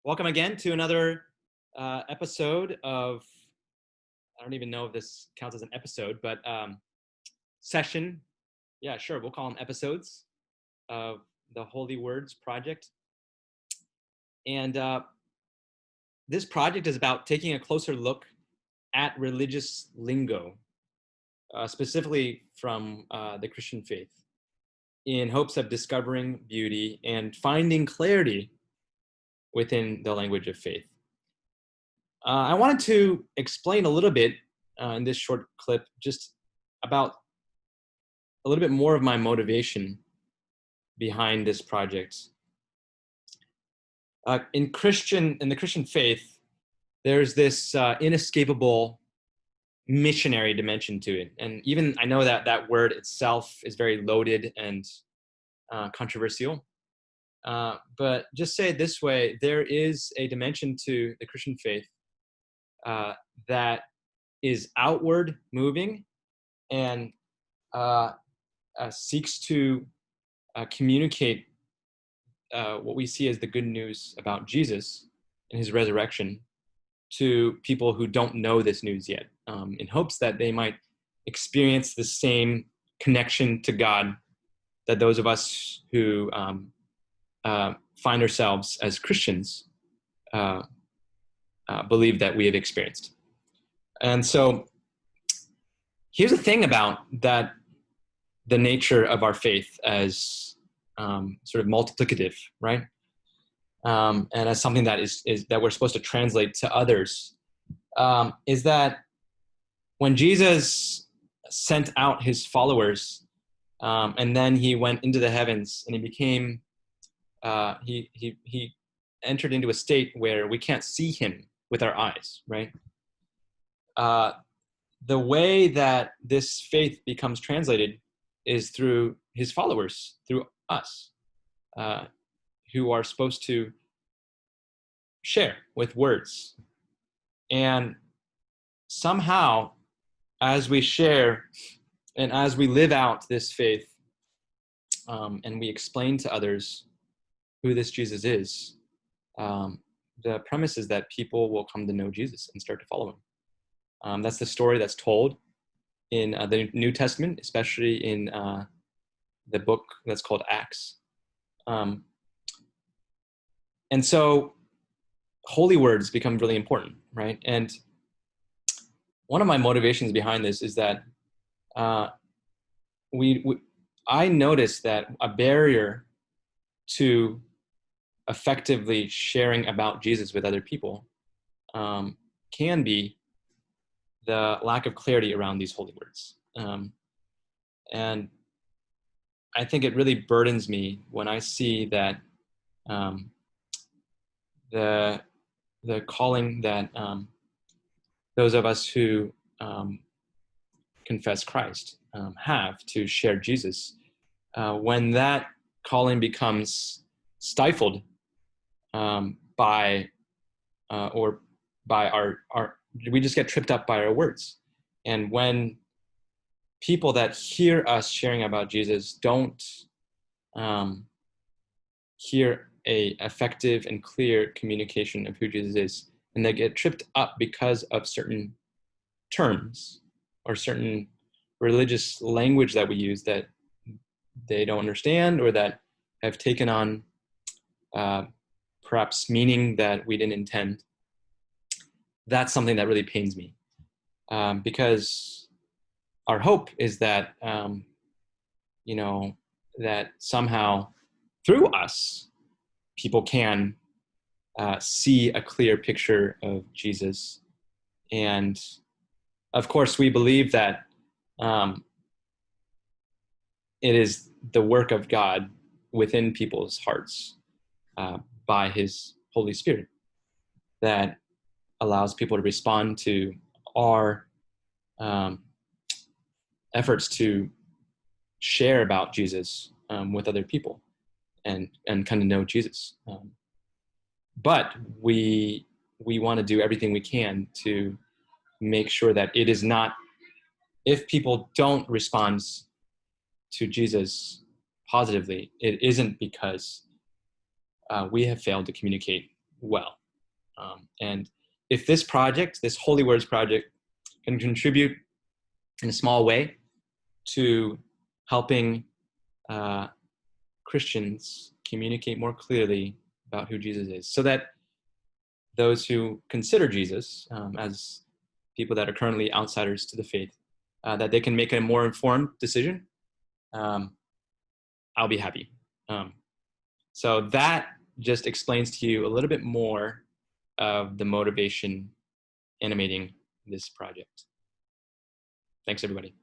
Welcome again to another episode of, I don't even know if this counts as an episode, but session. Yeah, sure. We'll call them episodes of the Holy Words Project. And this project is about taking a closer look at religious lingo, specifically from the Christian faith, in hopes of discovering beauty and finding clarity within the language of faith. I wanted to explain a little bit in this short clip just about a little bit more of my motivation behind this project. In the Christian faith, there's this inescapable missionary dimension to it. And even I know that that word itself is very loaded and controversial. But just say it this way, there is a dimension to the Christian faith that is outward moving and seeks to communicate what we see as the good news about Jesus and his resurrection to people who don't know this news yet, in hopes that they might experience the same connection to God that those of us who find ourselves as Christians believe that we have experienced. And so here's the thing about that, the nature of our faith as sort of multiplicative, right? And as something that is that we're supposed to translate to others, is that when Jesus sent out his followers, and then he went into the heavens and he became, he entered into a state where we can't see him with our eyes, right? The way that this faith becomes translated is through his followers, through us, who are supposed to share with words. And somehow, as we share and as we live out this faith, and we explain to others who this Jesus is, the premise is that people will come to know Jesus and start to follow him. That's the story that's told in the New Testament, especially in the book that's called Acts. And so holy words become really important, right? And one of my motivations behind this is that I noticed that a barrier to effectively sharing about Jesus with other people can be the lack of clarity around these holy words. And I think it really burdens me when I see that the calling that those of us who confess Christ have to share Jesus, when that calling becomes stifled by our we just get tripped up by our words. And when people that hear us sharing about Jesus don't hear a effective and clear communication of who Jesus is, and they get tripped up because of certain terms or certain religious language that we use that they don't understand or that have taken on perhaps meaning that we didn't intend, that's something that really pains me, because our hope is that that somehow through us people can see a clear picture of Jesus. And of course we believe that it is the work of God within people's hearts by his Holy Spirit that allows people to respond to our efforts to share about Jesus with other people and kind of know Jesus. But we want to do everything we can to make sure that it is not, if people don't respond to Jesus positively, it isn't because we have failed to communicate well. And if this project, this Holy Words project, can contribute in a small way to helping Christians communicate more clearly about who Jesus is, so that those who consider Jesus as people that are currently outsiders to the faith, that they can make a more informed decision, I'll be happy. So that just explains to you a little bit more of the motivation animating this project. Thanks, everybody.